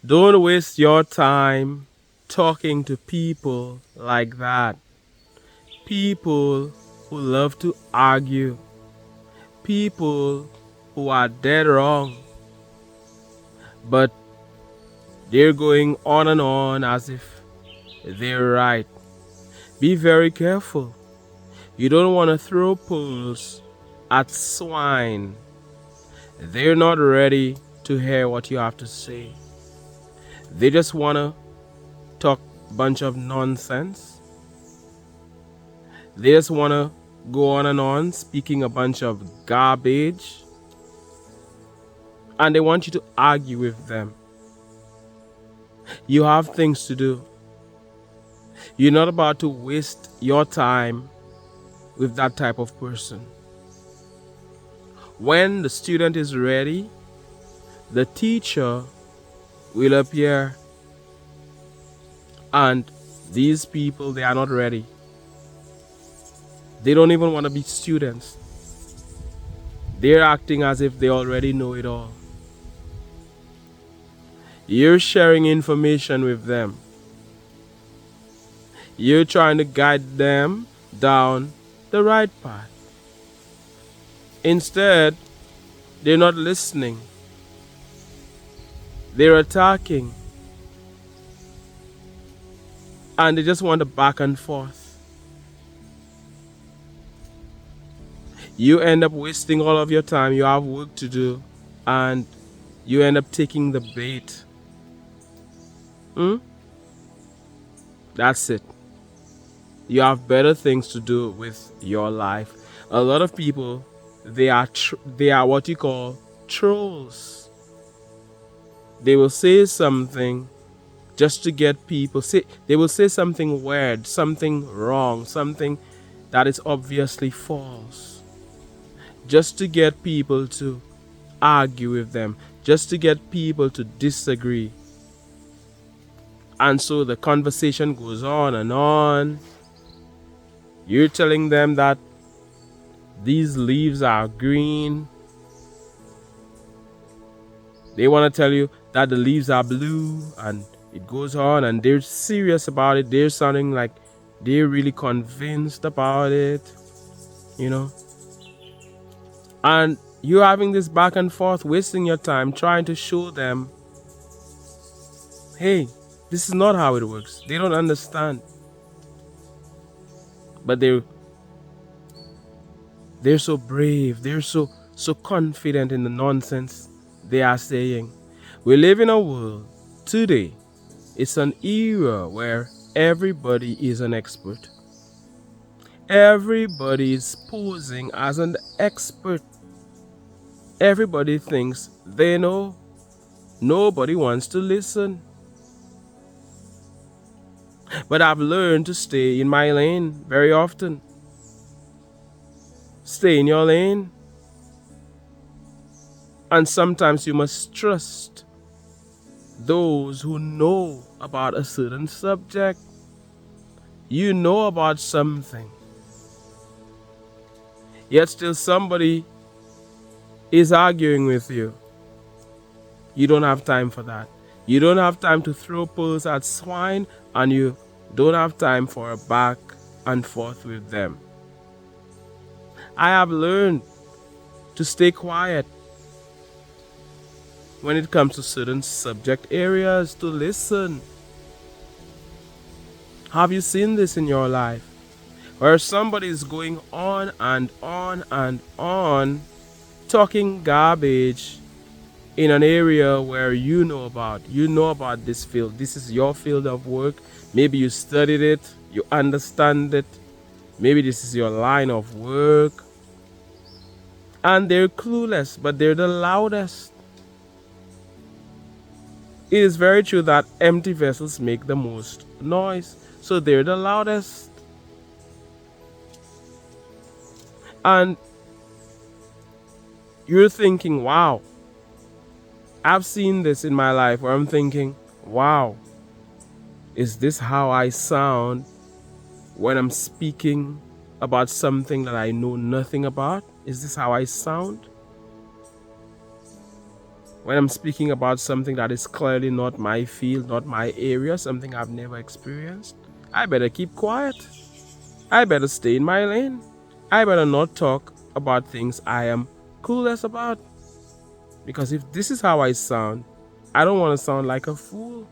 Don't waste your time talking to people like that. People who love to argue. People who are dead wrong. But they're going on and on as if they're right. Be very careful. You don't want to throw pearls at swine. They're not ready to hear what you have to say. They just want to talk a bunch of nonsense. They just want to go on and on speaking a bunch of garbage. And they want you to argue with them. You have things to do. You're not about to waste your time with that type of person. When the student is ready, the teacher will appear, and these people, they are not ready. They don't even want to be students. They're acting as if they already know it all. You're sharing information with them. You're trying to guide them down the right path. Instead, they're not listening. They're attacking. And they just want to back and forth. You end up wasting all of your time. You have work to do. And you end up taking the bait. That's it. You have better things to do with your life. A lot of people, they are what you call trolls. They will say something just to get people. They will say something weird, something wrong, something that is obviously false, just to get people to argue with them, just to get people to disagree. And so the conversation goes on and on. You're telling them that these leaves are green. They want to tell you that the leaves are blue, and it goes on, and they're serious about it. They're sounding like they're really convinced about it, you know. And you're having this back and forth, wasting your time trying to show them, hey, this is not how it works. They don't understand. But they're so brave. They're so confident in the nonsense they are saying. We live in a world today. It's an era where everybody is an expert. Everybody is posing as an expert. Everybody thinks they know. Nobody wants to listen. But I've learned to stay in my lane very often. Stay in your lane. And sometimes you must trust those who know about a certain subject. You know about something, yet still somebody is arguing with you. You don't have time for that. You don't have time to throw pearls at swine, and you don't have time for a back and forth with them. I have learned to stay quiet when it comes to certain subject areas, to listen. Have you seen this in your life? Where somebody is going on and on and on, talking garbage in an area where you know about this field. This is your field of work. Maybe you studied it, you understand it. Maybe this is your line of work. And they're clueless, but they're the loudest. It is very true that empty vessels make the most noise, so they're the loudest. And you're thinking, wow, I've seen this in my life where I'm thinking, wow, is this how I sound when I'm speaking about something that I know nothing about? Is this how I sound? When I'm speaking about something that is clearly not my field, not my area, something I've never experienced, I better keep quiet. I better stay in my lane. I better not talk about things I am clueless about. Because if this is how I sound, I don't want to sound like a fool.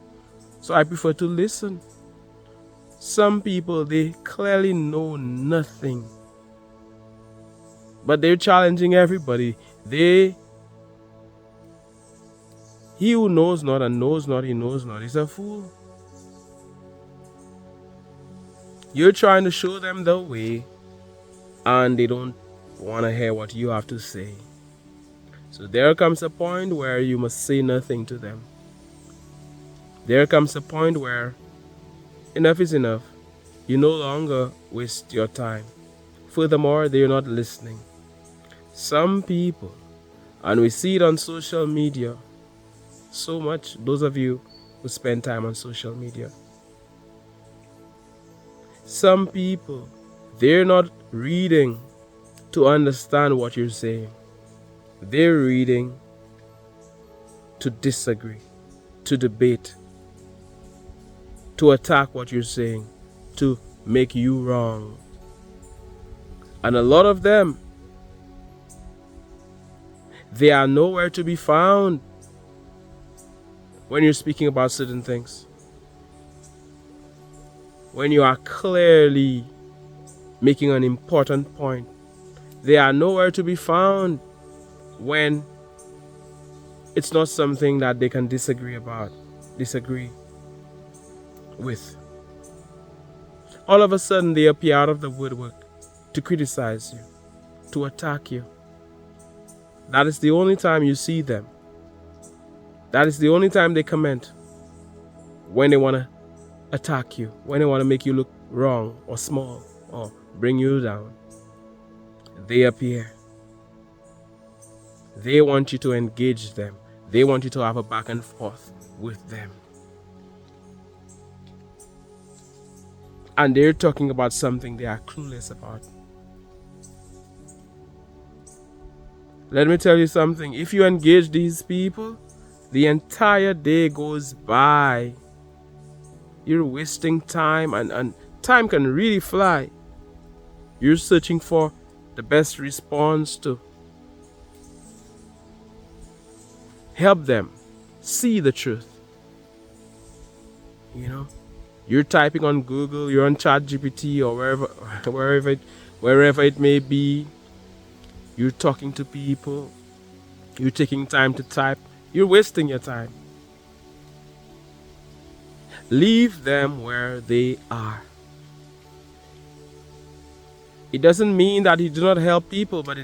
So I prefer to listen. Some people, they clearly know nothing, but they're challenging everybody. He who knows not and knows not he knows not is a fool. You're trying to show them the way, and they don't want to hear what you have to say. So there comes a point where you must say nothing to them. There comes a point where enough is enough. You no longer waste your time. Furthermore, they're not listening. Some people, and we see it on social media so much, those of you who spend time on social media. Some people, they're not reading to understand what you're saying. They're reading to disagree, to debate, to attack what you're saying, to make you wrong. And a lot of them, they are nowhere to be found when you're speaking about certain things. When you are clearly making an important point, they are nowhere to be found when it's not something that they can disagree with. All of a sudden, they appear out of the woodwork to criticize you, to attack you. That is the only time you see them. That is the only time they comment, when they want to attack you, when they want to make you look wrong or small or bring you down. They appear. They want you to engage them. They want you to have a back and forth with them. And they're talking about something they are clueless about. Let me tell you something. If you engage these people, the entire day goes by. You're wasting time, and time can really fly. You're searching for the best response to help them see the truth. You know, you're typing on Google, you're on ChatGPT or wherever it may be. You're talking to people. You're taking time to type. You're wasting your time. Leave them where they are. It doesn't mean that you do not help people, but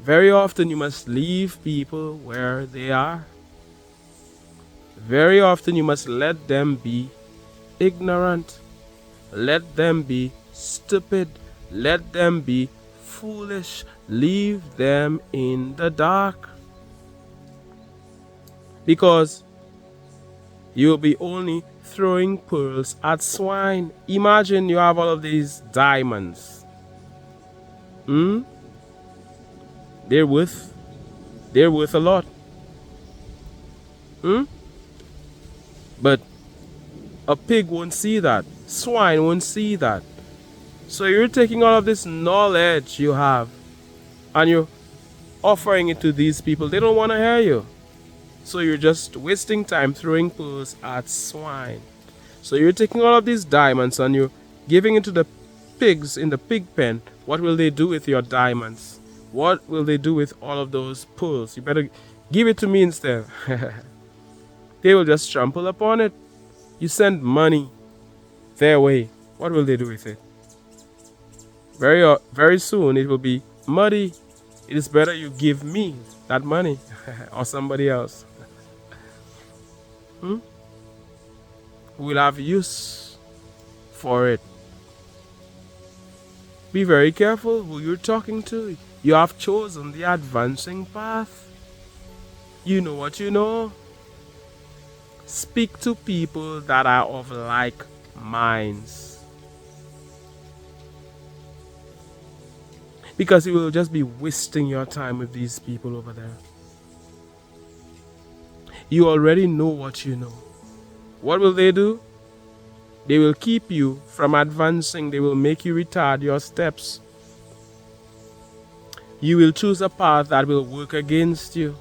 very often you must leave people where they are. Very often you must let them be ignorant. Let them be stupid. Let them be foolish. Leave them in the dark. Because you'll be only throwing pearls at swine. Imagine you have all of these diamonds. They're worth a lot. But a pig won't see that. Swine won't see that. So you're taking all of this knowledge you have and you're offering it to these people. They don't want to hear you. So you're just wasting time throwing pearls at swine. So you're taking all of these diamonds and you're giving it to the pigs in the pig pen. What will they do with your diamonds? What will they do with all of those pearls? You better give it to me instead. They will just trample upon it. You send money their way. What will they do with it? Very soon it will be muddy. It is better you give me that money or somebody else who will have use for it. Be very careful who you're talking to. You have chosen the advancing path. You know what you know. Speak to people that are of like minds. Because you will just be wasting your time with these people over there. You already know what you know. What will they do? They will keep you from advancing. They will make you retard your steps. You will choose a path that will work against you.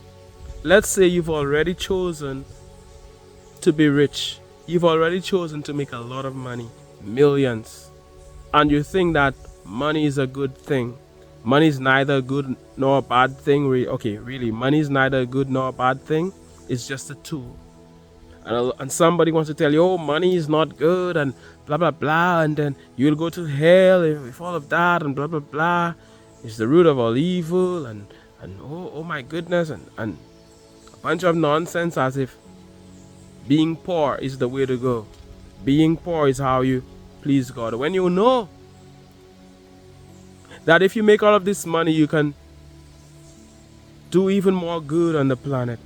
Let's say you've already chosen to be rich. You've already chosen to make a lot of money, millions. And you think that money is a good thing. Money is neither a good nor a bad thing. Okay, really, money is neither a good nor a bad thing. It's just a tool. And somebody wants to tell you, oh, money is not good and blah, blah, blah. And then you'll go to hell if all of that and blah, blah, blah. It's the root of all evil and oh my goodness. And a bunch of nonsense as if being poor is the way to go. Being poor is how you please God. When you know that if you make all of this money, you can do even more good on the planet.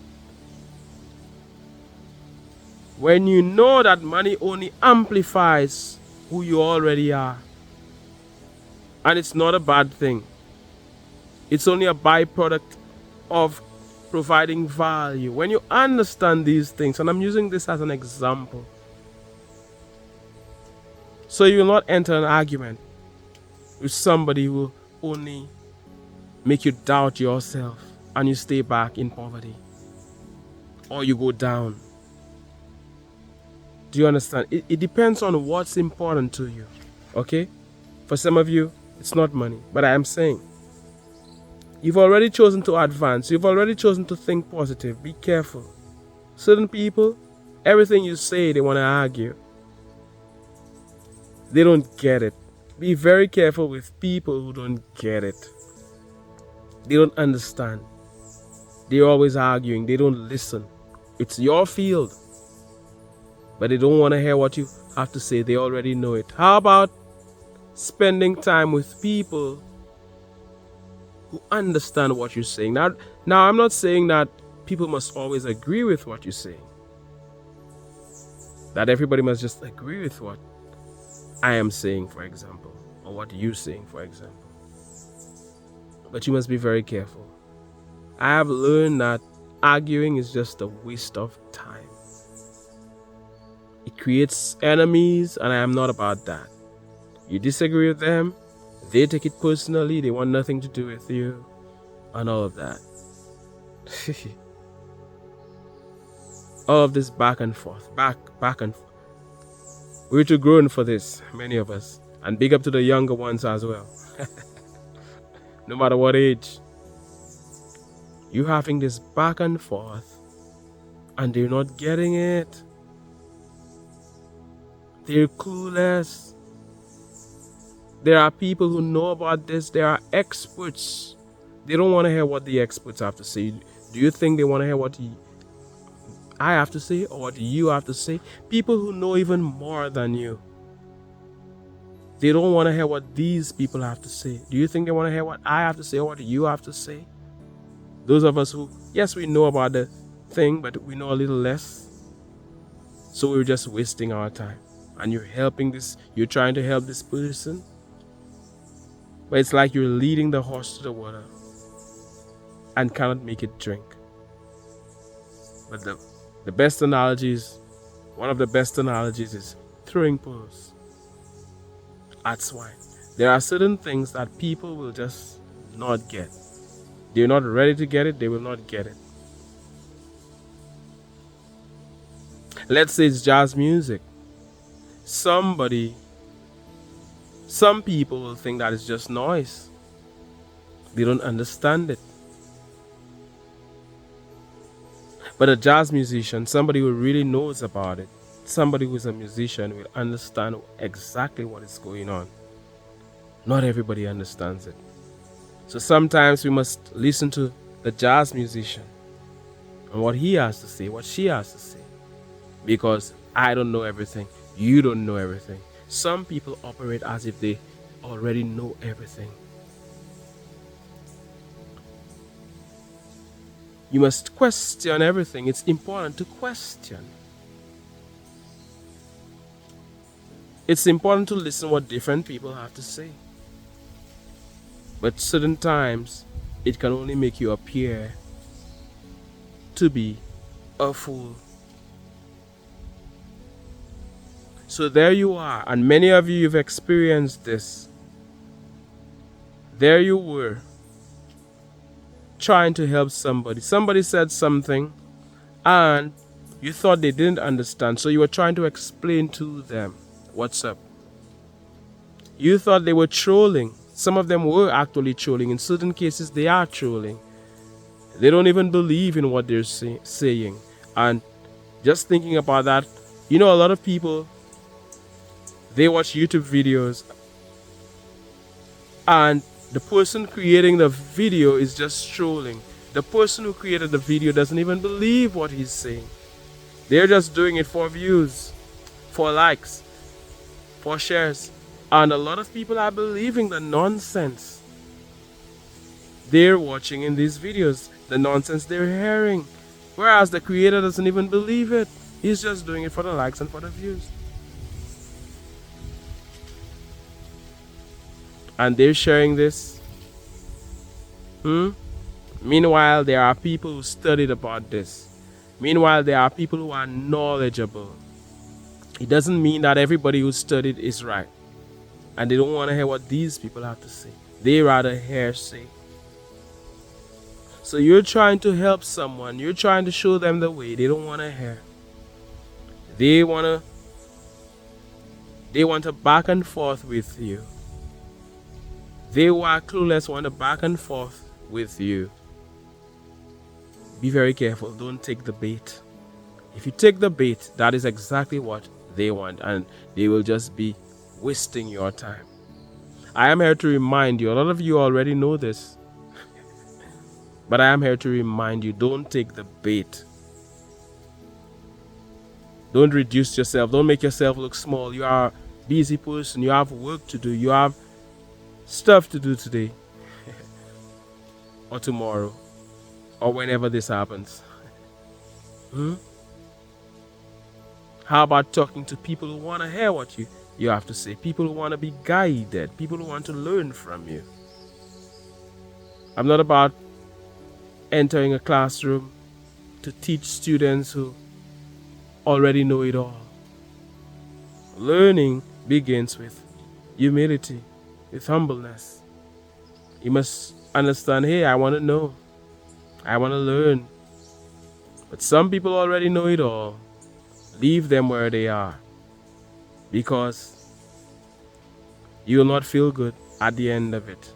When you know that money only amplifies who you already are. And it's not a bad thing. It's only a byproduct of providing value. When you understand these things, and I'm using this as an example, so you will not enter an argument with somebody who will only make you doubt yourself and you stay back in poverty. Or you go down. Do you understand? It depends on what's important to you. Okay? For some of you, it's not money. But I am saying, you've already chosen to advance. You've already chosen to think positive. Be careful. Certain people, everything you say, they want to argue. They don't get it. Be very careful with people who don't get it. They don't understand. They're always arguing. They don't listen. It's your field. But they don't want to hear what you have to say. They already know it. How about spending time with people who understand what you're saying? Now I'm not saying that people must always agree with what you're saying. That everybody must just agree with what I am saying, for example, or what you're saying, for example. But you must be very careful. I have learned that arguing is just a waste of time. It creates enemies, and I am not about that. You disagree with them, they take it personally, they want nothing to do with you, and all of that. All of this back and forth, back and forth. We're too grown for this, many of us. And big up to the younger ones as well. No matter what age. You having this back and forth, and they're not getting it. They're clueless. There are people who know about this. There are experts. They don't want to hear what the experts have to say. Do you think they want to hear what I have to say or what you have to say? People who know even more than you. They don't want to hear what these people have to say. Do you think they want to hear what I have to say or what you have to say? Those of us who, yes, we know about the thing, but we know a little less. So we're just wasting our time. And you're trying to help this person. But it's like you're leading the horse to the water and cannot make it drink. But the best analogies, one of the best analogies is throwing pearls at swine. There are certain things that people will just not get. They're not ready to get it, they will not get it. Let's say it's jazz music. Some people will think that it's just noise. They don't understand it. But a jazz musician, somebody who really knows about it, somebody who's a musician will understand exactly what is going on. Not everybody understands it. So sometimes we must listen to the jazz musician and what he has to say, what she has to say. Because I don't know everything. You don't know everything. Some people operate as if they already know everything. You must question everything. It's important to question. It's important to listen what different people have to say. But certain times, it can only make you appear to be a fool. So there you are, and many of you have experienced this. There you were, trying to help somebody. Somebody said something, and you thought they didn't understand, so you were trying to explain to them what's up. You thought they were trolling. Some of them were actually trolling. In certain cases, they are trolling. They don't even believe in what they're saying. And just thinking about that, a lot of people, they watch YouTube videos, and the person creating the video is just trolling. The person who created the video doesn't even believe what he's saying. They're just doing it for views, for likes, for shares. And a lot of people are believing the nonsense they're watching in these videos, the nonsense they're hearing. Whereas the creator doesn't even believe it. He's just doing it for the likes and for the views. And they're sharing this. Meanwhile, there are people who studied about this. Meanwhile, there are people who are knowledgeable. It doesn't mean that everybody who studied is right. And they don't want to hear what these people have to say. They rather hear say. So you're trying to help someone. You're trying to show them the way. They don't want to hear. They want to back and forth with you. They who are clueless want to back and forth with you. Be very careful. Don't take the bait. If you take the bait, that is exactly what they want, and they will just be wasting your time. I am here to remind you. A lot of you already know this. But I am here to remind you, don't take the bait. Don't reduce yourself. Don't make yourself look small. You are a busy person. You have work to do. You have stuff to do today or tomorrow or whenever this happens. How about talking to people who want to hear what you have to say? People who want to be guided. People who want to learn from you. I'm not about entering a classroom to teach students who already know it all. Learning begins with humility, with humbleness. You must understand, hey, I want to know. I want to learn. But some people already know it all. Leave them where they are, because you will not feel good at the end of it.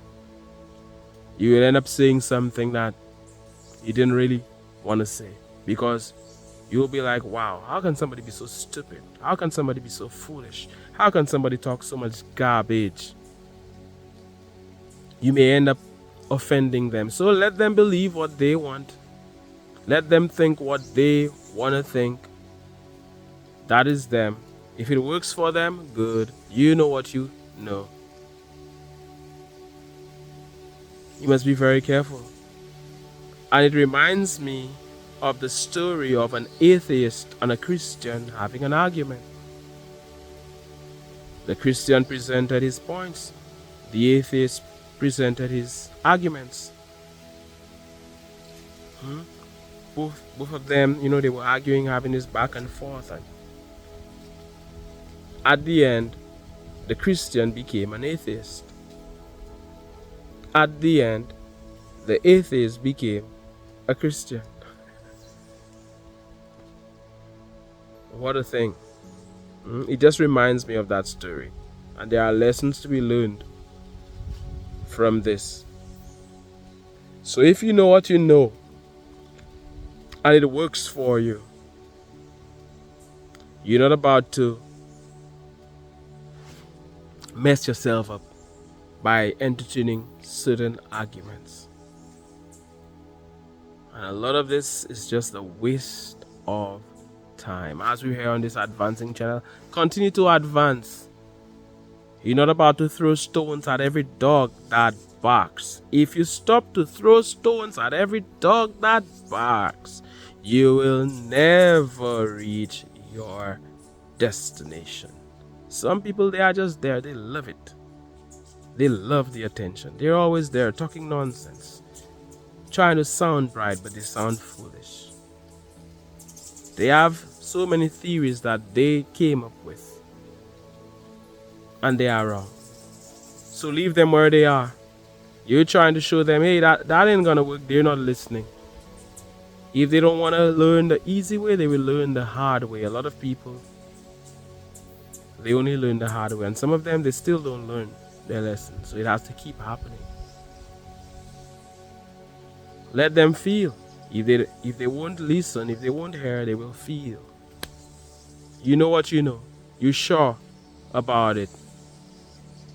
You will end up saying something that you didn't really want to say, because you'll be like, wow, how can somebody be so stupid? How can somebody be so foolish? How can somebody talk so much garbage? You may end up offending them. So let them believe what they want. Let them think what they want to think. That is them. If it works for them, good. You know what you know. You must be very careful. And it reminds me of the story of an atheist and a Christian having an argument. The Christian presented his points. The atheist presented his arguments. Both of them, they were arguing, having this back and forth. And at the end, the Christian became an atheist. At the end, the atheist became a Christian. What a thing. It just reminds me of that story. And there are lessons to be learned from this. So if you know what you know, and it works for you, you're not about to mess yourself up by entertaining certain arguments. And a lot of this is just a waste of time. As we hear on this advancing channel, continue to advance. You're not about to throw stones at every dog that barks. If you stop to throw stones at every dog that barks, you will never reach your destination. Some people, they are just there. They love it. They love the attention. They're always there talking nonsense, trying to sound bright, but they sound foolish. They have so many theories that they came up with, and they are wrong. So leave them where they are. You're trying to show them, hey, that ain't gonna work. They're not listening. If they don't want to learn the easy way, they will learn the hard way. A lot of people, they only learn the hard way, and some of them, they still don't learn their lesson. So it has to keep happening. Let them feel. If they won't listen, if they won't hear, they will feel. You know what you know. You're sure about it.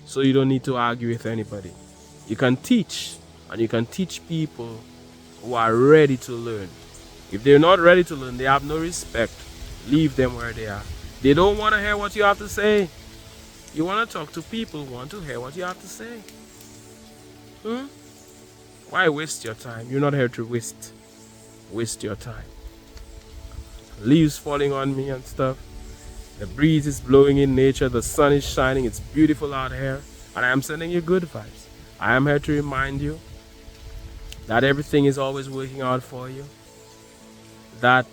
So you don't need to argue with anybody. You can teach, and you can teach people who are ready to learn. If they're not ready to learn, they have no respect. Leave them where they are. They don't want to hear what you have to say. You want to talk to people who want to hear what you have to say. Why waste your time? You're not here to waste your time. Leaves falling on me and stuff. The breeze is blowing in nature. The sun is shining. It's beautiful out here. And I am sending you good vibes. I am here to remind you that everything is always working out for you. That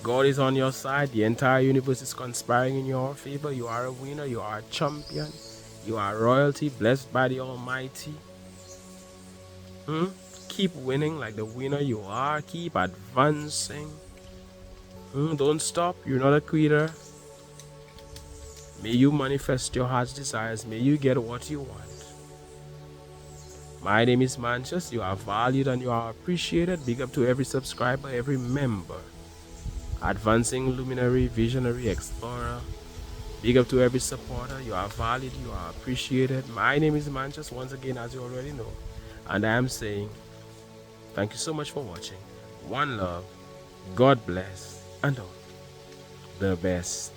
God is on your side. The entire universe is conspiring in your favor. You are a winner. You are a champion. You are royalty, blessed by the Almighty. Keep winning like the winner you are. Keep advancing. Don't stop. You're not a quitter. May you manifest your heart's desires. May you get what you want. My name is Mantius. You are valued and you are appreciated. Big up to every subscriber, every member. Advancing luminary, visionary, explorer. Big up to every supporter. You are valued. You are appreciated. My name is Mantius, once again, as you already know. And I am saying, thank you so much for watching. One love. God bless. And all the best.